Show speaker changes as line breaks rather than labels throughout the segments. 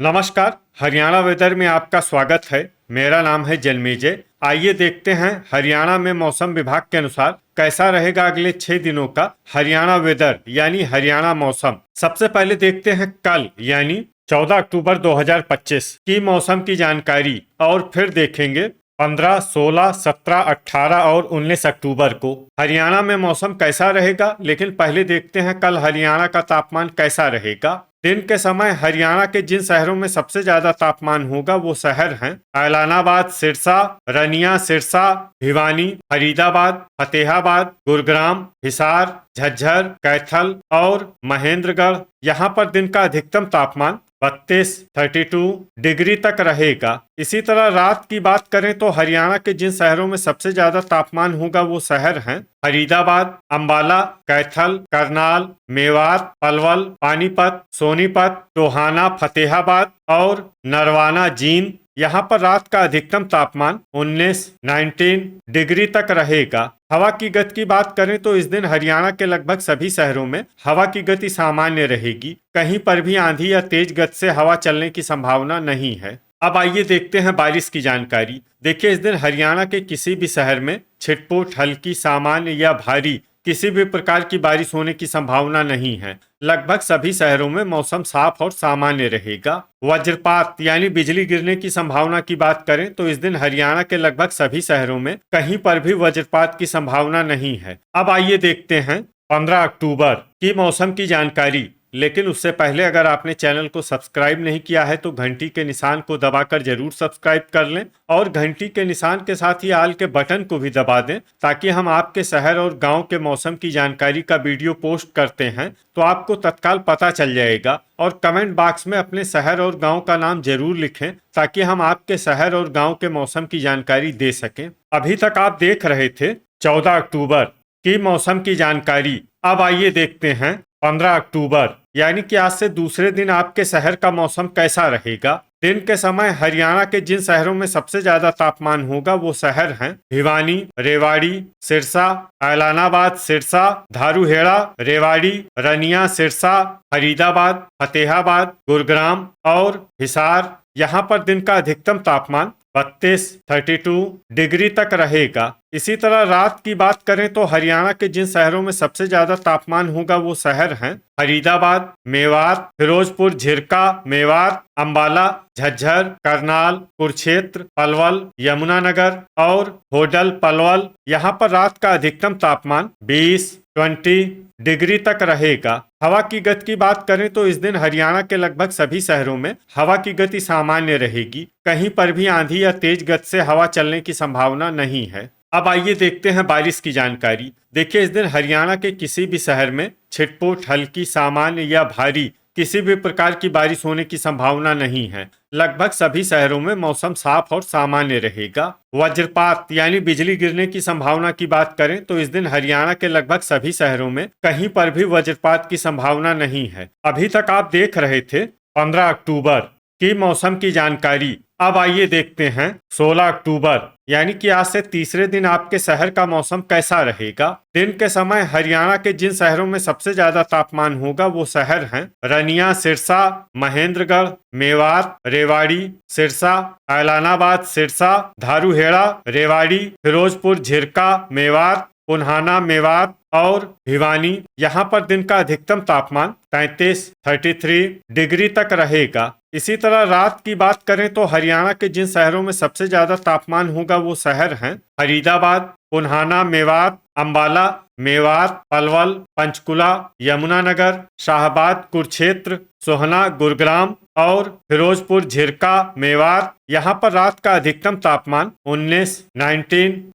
नमस्कार। हरियाणा वेदर में आपका स्वागत है। मेरा नाम है जन्मेजय। आइए देखते हैं हरियाणा में मौसम विभाग के अनुसार कैसा रहेगा अगले 6 दिनों का हरियाणा वेदर यानी हरियाणा मौसम। सबसे पहले देखते हैं कल यानी 14 अक्टूबर 2025 की मौसम की जानकारी और फिर देखेंगे 15, 16, 17, 18 और 19 अक्टूबर को हरियाणा में मौसम कैसा रहेगा। लेकिन पहले देखते हैं कल हरियाणा का तापमान कैसा रहेगा। दिन के समय हरियाणा के जिन शहरों में सबसे ज्यादा तापमान होगा वो शहर हैं ऐलानाबाद, सिरसा, रनिया, सिरसा, भिवानी, फरीदाबाद, फतेहाबाद, गुरुग्राम, हिसार, झज्जर, कैथल और महेंद्रगढ़। यहाँ पर दिन का अधिकतम तापमान 32 डिग्री तक रहेगा। इसी तरह रात की बात करें तो हरियाणा के जिन शहरों में सबसे ज्यादा तापमान होगा वो शहर हैं फरीदाबाद, अंबाला, कैथल, करनाल, मेवात, पलवल, पानीपत, सोनीपत, टोहाना, फतेहाबाद और नरवाना, जींद। यहाँ पर रात का अधिकतम तापमान 19 डिग्री तक रहेगा। हवा की गति की बात करें तो इस दिन हरियाणा के लगभग सभी शहरों में हवा की गति सामान्य रहेगी। कहीं पर भी आंधी या तेज गति से हवा चलने की संभावना नहीं है। अब आइए देखते हैं बारिश की जानकारी। देखिए, इस दिन हरियाणा के किसी भी शहर में छिटपुट, हल्की, सामान्य या भारी किसी भी प्रकार की बारिश होने की संभावना नहीं है। लगभग सभी शहरों में मौसम साफ और सामान्य रहेगा। वज्रपात यानी बिजली गिरने की संभावना की बात करें तो इस दिन हरियाणा के लगभग सभी शहरों में कहीं पर भी वज्रपात की संभावना नहीं है। अब आइए देखते हैं 15 अक्टूबर की मौसम की जानकारी। लेकिन उससे पहले अगर आपने चैनल को सब्सक्राइब नहीं किया है तो घंटी के निशान को दबाकर जरूर सब्सक्राइब कर लें और घंटी के निशान के साथ ही आल के बटन को भी दबा दें ताकि हम आपके शहर और गांव के मौसम की जानकारी का वीडियो पोस्ट करते हैं तो आपको तत्काल पता चल जाएगा। और कमेंट बॉक्स में अपने शहर और गांव का नाम जरूर लिखें ताकि हम आपके शहर और गांव के मौसम की जानकारी दे सकें। अभी तक आप देख रहे थे 14 अक्टूबर की मौसम की जानकारी। अब आइए देखते हैं 15 अक्टूबर यानी कि आज से दूसरे दिन आपके शहर का मौसम कैसा रहेगा। दिन के समय हरियाणा के जिन शहरों में सबसे ज्यादा तापमान होगा वो शहर हैं भिवानी, रेवाड़ी, सिरसा, ऐलानाबाद, सिरसा, धारूहेड़ा, रेवाड़ी, रनिया, सिरसा, फरीदाबाद, फतेहाबाद, गुरुग्राम और हिसार। यहाँ पर दिन का अधिकतम तापमान 32 डिग्री तक रहेगा। इसी तरह रात की बात करें तो हरियाणा के जिन शहरों में सबसे ज्यादा तापमान होगा वो शहर हैं फरीदाबाद, मेवात, फिरोजपुर, झिरका, मेवात, अंबाला, झज्जर, करनाल, कुरुक्षेत्र, पलवल, यमुनानगर और होडल, पलवल। यहाँ पर रात का अधिकतम तापमान 20 डिग्री तक रहेगा। हवा की गति की बात करें तो इस दिन हरियाणा के लगभग सभी शहरों में हवा की गति सामान्य रहेगी। कहीं पर भी आंधी या तेज गति से हवा चलने की संभावना नहीं है। अब आइए देखते हैं बारिश की जानकारी। देखिए, इस दिन हरियाणा के किसी भी शहर में छिटपुट, हल्की, सामान्य या भारी किसी भी प्रकार की बारिश होने की संभावना नहीं है। लगभग सभी शहरों में मौसम साफ और सामान्य रहेगा। वज्रपात यानी बिजली गिरने की संभावना की बात करें तो इस दिन हरियाणा के लगभग सभी शहरों में कहीं पर भी वज्रपात की संभावना नहीं है। अभी तक आप देख रहे थे 15 अक्टूबर की मौसम की जानकारी। अब आइए देखते हैं 16 अक्टूबर यानी कि आज से तीसरे दिन आपके शहर का मौसम कैसा रहेगा। दिन के समय हरियाणा के जिन शहरों में सबसे ज्यादा तापमान होगा वो शहर हैं रनिया, सिरसा, महेंद्रगढ़, मेवात, रेवाड़ी, सिरसा, ऐलानाबाद, सिरसा, धारूहेड़ा, रेवाड़ी, फिरोजपुर, झिरका, मेवात, पुन्हाना, मेवात और भिवानी। यहाँ पर दिन का अधिकतम तापमान 33 डिग्री तक रहेगा। इसी तरह रात की बात करें तो हरियाणा के जिन शहरों में सबसे ज्यादा तापमान होगा वो शहर हैं फरीदाबाद, पुन्हाना, मेवात, अंबाला, मेवात, पलवल, पंचकुला, यमुनानगर, शाहबाद, कुरुक्षेत्र, सोहना, गुरुग्राम और फिरोजपुर, झिरका, मेवात। यहाँ पर रात का अधिकतम तापमान 19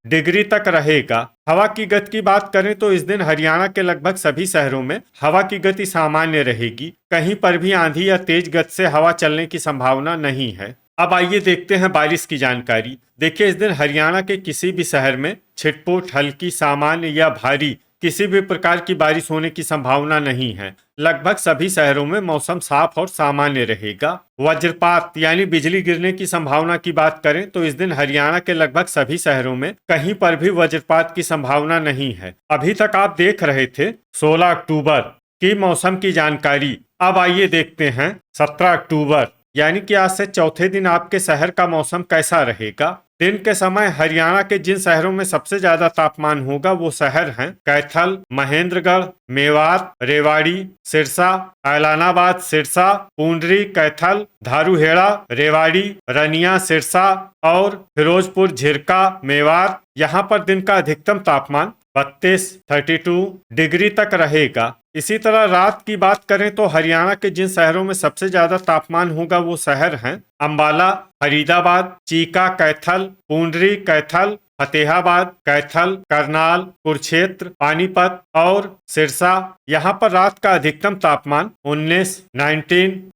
डिग्री तक रहेगा। हवा की गति की बात करें तो इस दिन हरियाणा के लगभग सभी शहरों में हवा की गति सामान्य रहेगी। कहीं पर भी आंधी या तेज गति से हवा चलने की संभावना नहीं है। अब आइए देखते हैं बारिश की जानकारी। देखिए, इस दिन हरियाणा के किसी भी शहर में छिटपुट, हल्की, सामान्य या भारी किसी भी प्रकार की बारिश होने की संभावना नहीं है। लगभग सभी शहरों में मौसम साफ और सामान्य रहेगा। वज्रपात यानी बिजली गिरने की संभावना की बात करें तो इस दिन हरियाणा के लगभग सभी शहरों में कहीं पर भी वज्रपात की संभावना नहीं है। अभी तक आप देख रहे थे 16 अक्टूबर की मौसम की जानकारी। अब आइए देखते हैं 17 अक्टूबर यानी कि आज से चौथे दिन आपके शहर का मौसम कैसा रहेगा। दिन के समय हरियाणा के जिन शहरों में सबसे ज्यादा तापमान होगा वो शहर हैं कैथल, महेंद्रगढ़, मेवात, रेवाड़ी, सिरसा, ऐलानाबाद, सिरसा, पूंडरी, कैथल, धारूहेड़ा, रेवाड़ी, रनिया, सिरसा और फिरोजपुर, झिरका, मेवात। यहाँ पर दिन का अधिकतम तापमान 32 डिग्री तक रहेगा। इसी तरह रात की बात करें तो हरियाणा के जिन शहरों में सबसे ज्यादा तापमान होगा वो शहर हैं अंबाला, फरीदाबाद, चीका, कैथल, पूंडरी, कैथल, फतेहाबाद, कैथल, करनाल, कुरुक्षेत्र, पानीपत और सिरसा। यहाँ पर रात का अधिकतम तापमान 19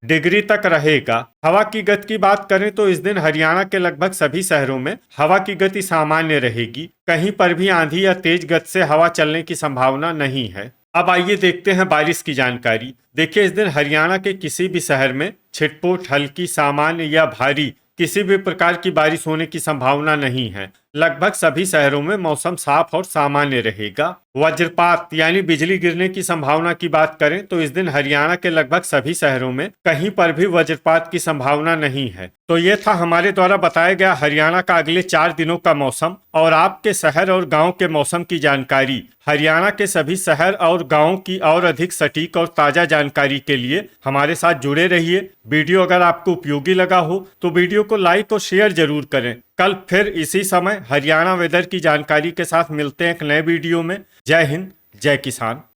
डिग्री तक रहेगा। हवा की गति की बात करें तो इस दिन हरियाणा के लगभग सभी शहरों में हवा की गति सामान्य रहेगी। कहीं पर भी आंधी या तेज गति से हवा चलने की संभावना नहीं है। अब आइए देखते हैं बारिश की जानकारी। देखिए, इस दिन हरियाणा के किसी भी शहर में छिटपुट, हल्की, सामान्य या भारी किसी भी प्रकार की बारिश होने की संभावना नहीं है। लगभग सभी शहरों में मौसम साफ और सामान्य रहेगा। वज्रपात यानी बिजली गिरने की संभावना की बात करें तो इस दिन हरियाणा के लगभग सभी शहरों में कहीं पर भी वज्रपात की संभावना नहीं है। तो ये था हमारे द्वारा बताया गया हरियाणा का अगले 4 दिनों का मौसम और आपके शहर और गांव के मौसम की जानकारी। हरियाणा के सभी शहर और गांव की और अधिक सटीक और ताजा जानकारी के लिए हमारे साथ जुड़े रहिए। वीडियो अगर आपको उपयोगी लगा हो तो वीडियो को लाइक और शेयर जरूर करें। कल फिर इसी समय हरियाणा वेदर की जानकारी के साथ मिलते हैं एक नए वीडियो में। जय हिंद, जय किसान।